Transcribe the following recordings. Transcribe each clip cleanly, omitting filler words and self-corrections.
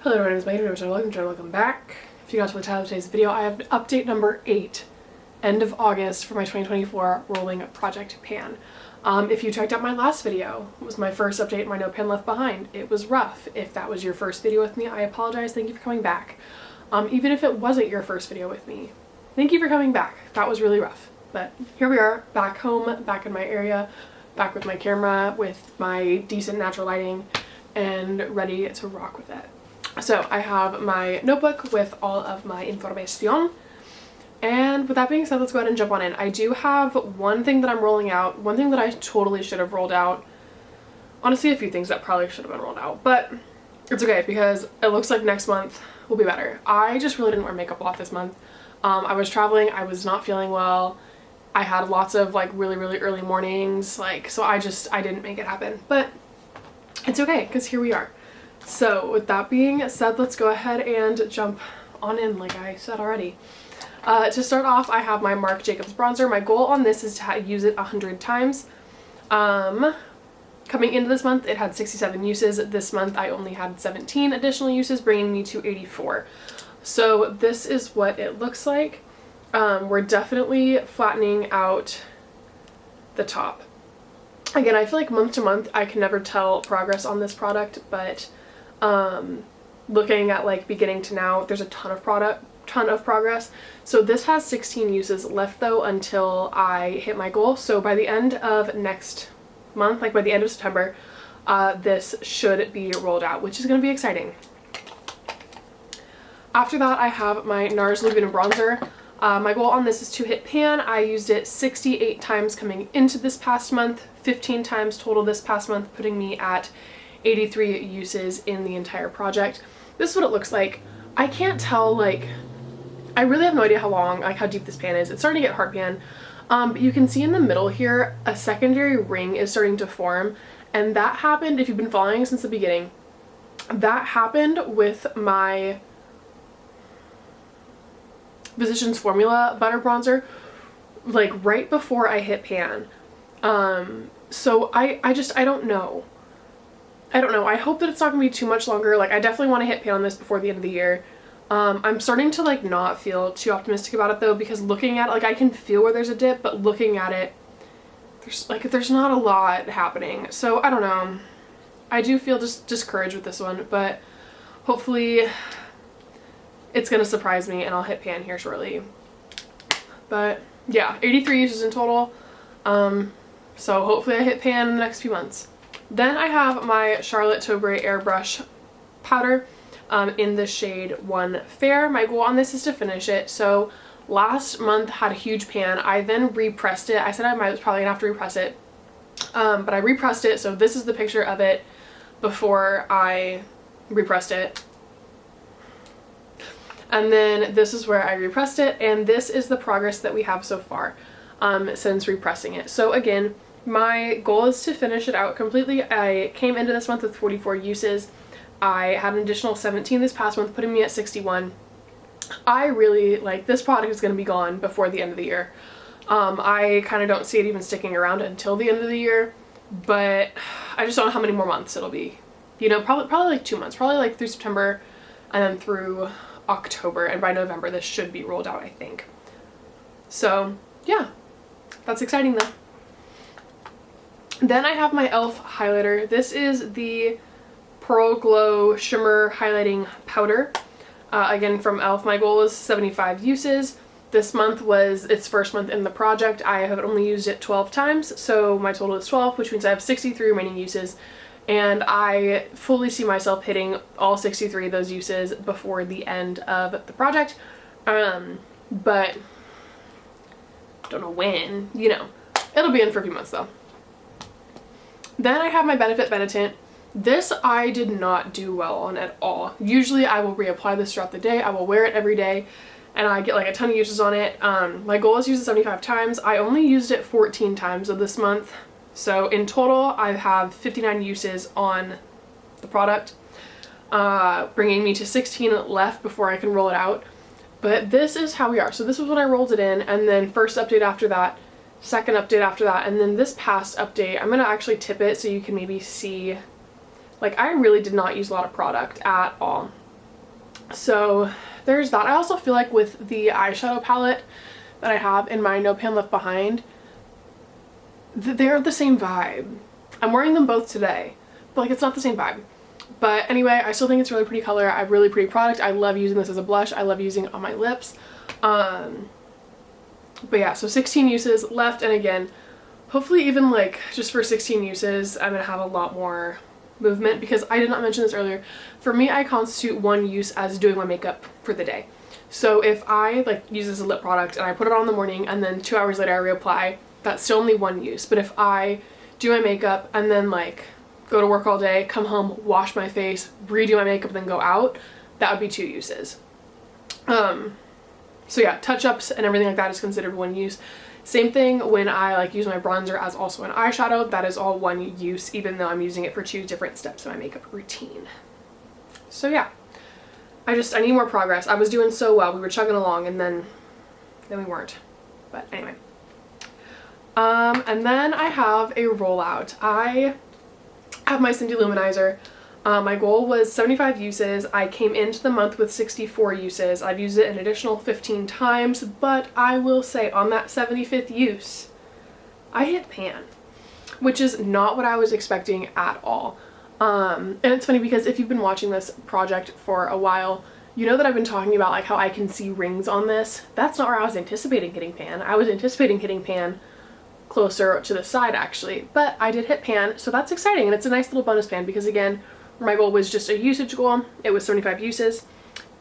Hello, my name is Mike, welcome back. If you got to the title of today's video, I have update number 8, end of August for my 2024 rolling project pan. If you checked out my last video, it was my first update, my no pan left behind. It was rough. If that was your first video with me, I apologize. Thank you for coming back. Even if it wasn't your first video with me, thank you for coming back. That was really rough. But here we are, back home, back in my area, back with my camera, with my decent natural lighting, and ready to rock with it. So I have my notebook with all of my information, and with that being said, let's go ahead and jump on in. I do have one thing that I'm rolling out, one thing that I totally should have rolled out. Honestly, a few things that probably should have been rolled out, but it's okay because it looks like next month will be better. I just really didn't wear makeup a lot this month. I was traveling, I was not feeling well. I had lots of like really early mornings, so I didn't make it happen, but it's okay because here we are. So with that being said, let's go ahead and jump on in like I said already. To start off, I have my Marc Jacobs bronzer. My goal on this is to use it 100 times. Coming into this month, it had 67 uses. This month, I only had 17 additional uses, bringing me to 84. So this is what it looks like. We're definitely flattening out the top. Again, I feel like month to month, I can never tell progress on this product, but looking at like beginning to now, there's a ton of progress. So this has 16 uses left though until I hit my goal. So by the end of next month, like by the end of September, this should be rolled out, which is going to be exciting. After that, I have my Nars Luminizer bronzer. My goal on this is to hit pan. I used it 68 times coming into this past month, 15 times total this past month, putting me at 83 uses in the entire project. This is what it looks like. I can't tell, like, I really have no idea how deep this pan is. It's starting to get hard pan. But you can see in the middle here, a secondary ring is starting to form. And that happened, if you've been following since the beginning, that happened with my Physicians Formula Butter Bronzer, like right before I hit pan. So I don't know. I hope that it's not gonna be too much longer. Like, I definitely want to hit pan on this before the end of the year. I'm starting to like not feel too optimistic about it though, because looking at it, like I can feel where there's a dip, but looking at it, there's not a lot happening. So I don't know. I do feel just discouraged with this one, but hopefully it's gonna surprise me and I'll hit pan here shortly. But yeah, 83 uses in total. So hopefully I hit pan in the next few months. Then I have my Charlotte Tilbury Airbrush powder in the shade 1 Fair. My goal on this is to finish it. So last month had a huge pan. I then repressed it. I said I was probably gonna have to repress it, but I repressed it. So this is the picture of it before I repressed it. And then this is where I repressed it, and this is the progress that we have so far since repressing it. So again, my goal is to finish it out completely. I came into this month with 44 uses. I had an additional 17 this past month, putting me at 61. I really, like, this product is going to be gone before the end of the year. I kind of don't see it even sticking around until the end of the year, but I just don't know how many more months it'll be. You know, probably like 2 months, probably like through September and then through October, and by November this should be rolled out, I think. So yeah, that's exciting though. Then I have my e.l.f. highlighter. This is the Pearl Glow Shimmer Highlighting Powder. Again, from e.l.f. My goal is 75 uses. This month was its first month in the project. I have only used it 12 times, so my total is 12, which means I have 63 remaining uses. And I fully see myself hitting all 63 of those uses before the end of the project. But don't know when, you know. It'll be in for a few months though. Then I have my Benefit Benetint. This I did not do well on at all. Usually I will reapply this throughout the day. I will wear it every day and I get like a ton of uses on it. My goal is to use it 75 times. I only used it 14 times of this month. So in total, I have 59 uses on the product, bringing me to 16 left before I can roll it out. But this is how we are. So this was when I rolled it in, and then first update after that, second update after that, and then this past update, I'm gonna actually tip it so you can maybe see, like, I really did not use a lot of product at all. So there's that. I also feel like with the eyeshadow palette that I have in my No Pan Left Behind, they're the same vibe. I'm wearing them both today, but like it's not the same vibe. But anyway, I still think it's a really pretty color. I have really pretty product. I love using this as a blush. I love using it on my lips. But yeah, so 16 uses left, and again, hopefully even like just for 16 uses, I'm gonna have a lot more movement, because I did not mention this earlier. For me, I constitute one use as doing my makeup for the day. So if I like use this as a lip product and I put it on in the morning and then 2 hours later I reapply, that's still only one use. But if I do my makeup and then like go to work all day, come home, wash my face, redo my makeup, and then go out, that would be 2 uses. So yeah, touch-ups and everything like that is considered one use. Same thing when I like use my bronzer as also an eyeshadow, that is all one use, even though I'm using it for 2 different steps in my makeup routine. So yeah, I need more progress. I was doing so well, we were chugging along, and then we weren't. But anyway. And then I have a rollout. I have my Cindy Luminizer. My goal was 75 uses. I came into the month with 64 uses. I've used it an additional 15 times, but I will say on that 75th use, I hit pan, which is not what I was expecting at all. And it's funny because if you've been watching this project for a while, you know that I've been talking about like how I can see rings on this. That's not where I was anticipating hitting pan. I was anticipating hitting pan closer to the side actually, but I did hit pan, so that's exciting, and it's a nice little bonus pan because again, my goal was just a usage goal. It was 75 uses,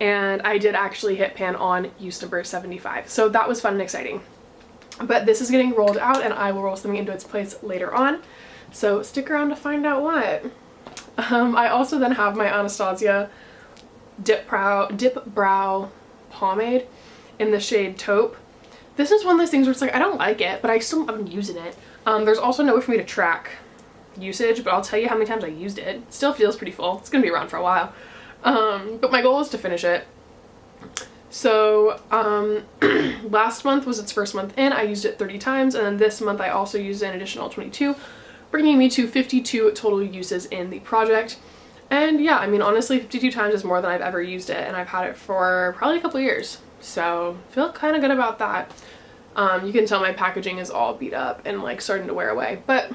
and I did actually hit pan on use number 75, so that was fun and exciting. But this is getting rolled out, and I will roll something into its place later on, so stick around to find out what. I also then have my Anastasia Dip Brow Pomade in the shade Taupe. This is one of those things where it's like, I don't like it, but I still am using it. There's also no way for me to track usage, but I'll tell you how many times I used it. It still feels pretty full. It's gonna be around for a while. But my goal is to finish it. So last month was its first month in. I used it 30 times, and then this month I also used an additional 22, bringing me to 52 total uses in the project. And yeah, I mean, honestly, 52 times is more than I've ever used it, and I've had it for probably a couple years. So feel kind of good about that. You can tell my packaging is all beat up and like starting to wear away, but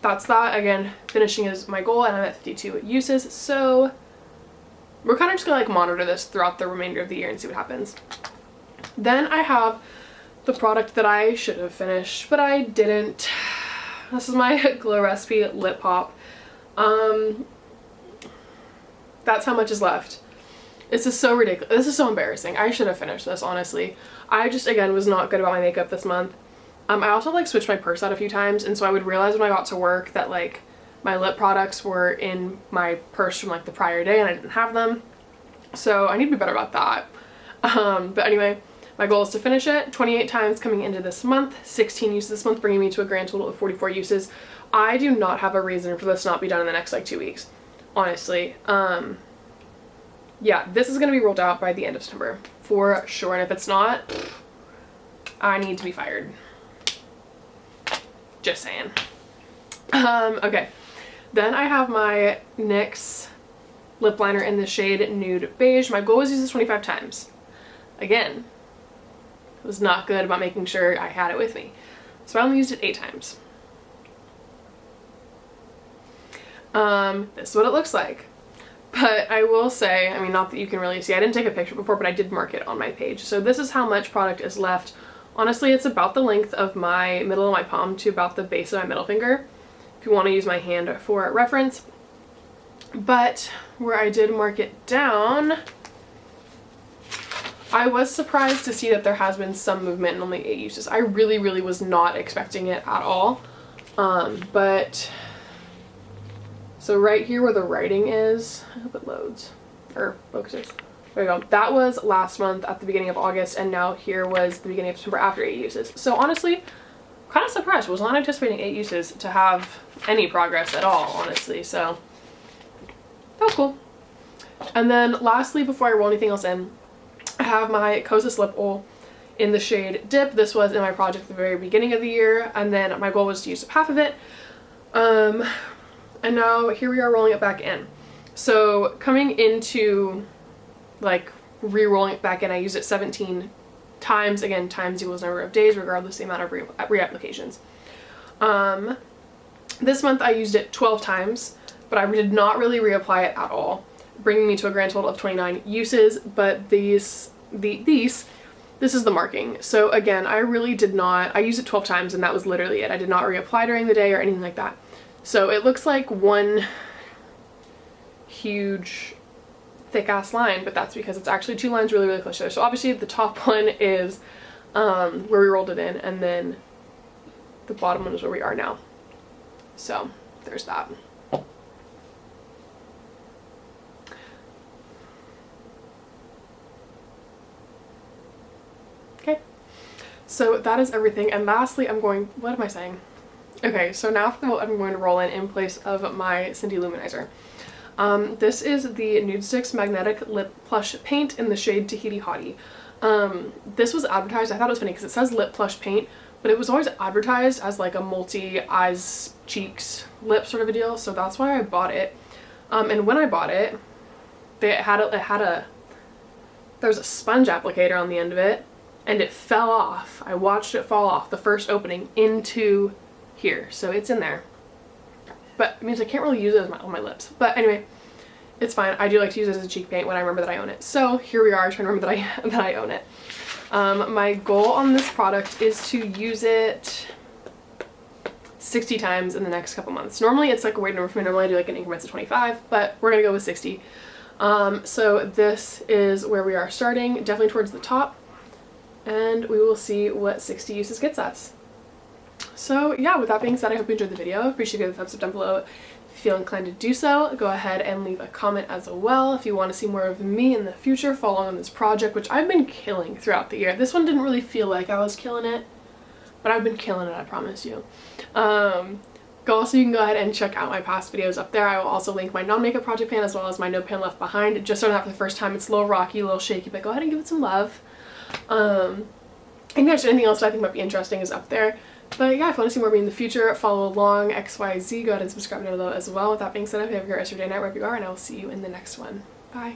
that's that. Again, finishing is my goal, and I'm at 52 uses, so we're kind of just gonna like monitor this throughout the remainder of the year and see what happens. Then I have the product that I should have finished, but I didn't. This is my Glow Recipe Lip Pop. That's how much is left. This is so ridiculous. This is so embarrassing. I should have finished this, honestly. I just, again, was not good about my makeup this month. I also like switched my purse out a few times, and so I would realize when I got to work that like my lip products were in my purse from like the prior day and I didn't have them. So I need to be better about that. But anyway, my goal is to finish it 28 times coming into this month, 16 uses this month, bringing me to a grand total of 44 uses. I do not have a reason for this not be done in the next like 2 weeks, honestly. Yeah, this is going to be rolled out by the end of September for sure, and if it's not, I need to be fired. Just saying. Okay, then I have my NYX Lip Liner in the shade Nude Beige. My goal was to use this 25 times. Again, I was not good about making sure I had it with me, so I only used it 8 times. This is what it looks like. But I will say, I mean, not that you can really see, I didn't take a picture before, but I did mark it on my page. So this is how much product is left. Honestly, it's about the length of my middle of my palm to about the base of my middle finger, if you want to use my hand for reference. But where I did mark it down, I was surprised to see that there has been some movement in only 8 uses. I really, really was not expecting it at all. But so right here where the writing is, I hope it loads or focuses. There we go. That was last month at the beginning of August, and now here was the beginning of September after 8 uses. So honestly, kind of surprised. Was not anticipating 8 uses to have any progress at all, honestly. So that was cool. And then lastly, before I roll anything else in, I have my xoxo lip oil in the shade Dip. This was in my project at the very beginning of the year, and then my goal was to use up half of it. And now here we are rolling it back in. So coming into like re-rolling it back in. I used it 17 times. Again, times equals number of days, regardless of the amount of reapplications. This month I used it 12 times, but I did not really reapply it at all, bringing me to a grand total of 29 uses. But this is the marking. So again, I really did not, I used it 12 times and that was literally it. I did not reapply during the day or anything like that. So it looks like one huge thick ass line, but that's because it's actually two lines really close together. So obviously the top one is where we rolled it in, and then the bottom one is where we are now. So there's that. Okay, so that is everything. And lastly, what am I saying? Okay, so now for what I'm going to roll in place of my Cindy Luminizer. This is the Nude Sticks Magnetic Lip Plush Paint in the shade Tahiti Hottie. This was advertised, I thought it was funny because it says Lip Plush Paint, but it was always advertised as like a multi-eyes, cheeks, lip sort of a deal, so that's why I bought it. And when I bought it, there was a sponge applicator on the end of it, and it fell off. I watched it fall off the first opening into here, so it's in there. But it means I can't really use it on my lips. But anyway, it's fine. I do like to use it as a cheek paint when I remember that I own it. So here we are, trying to remember that I own it. My goal on this product is to use it 60 times in the next couple months. Normally it's like a weird number for me. Normally I do like in increments of 25, but we're gonna go with 60. So this is where we are starting, definitely towards the top, and we will see what 60 uses gets us. So yeah, with that being said, I hope you enjoyed the video. Appreciate it. Thumbs up down below if you feel inclined to do so. Go ahead and leave a comment as well if you want to see more of me in the future following on this project, which I've been killing throughout the year. This one didn't really feel like I was killing it, but I've been killing it, I promise you. Also, you can go ahead and check out my past videos up there. I will also link my non-makeup project pan as well as my no pan left behind. Just started out for the first time. It's a little rocky, a little shaky, but go ahead and give it some love. And anything else that I think might be interesting is up there. But yeah, if you want to see more of me in the future, follow along XYZ, go ahead and subscribe down below as well. With that being said, I hope you have a great rest of your day, night, wherever you are, and I will see you in the next one. Bye.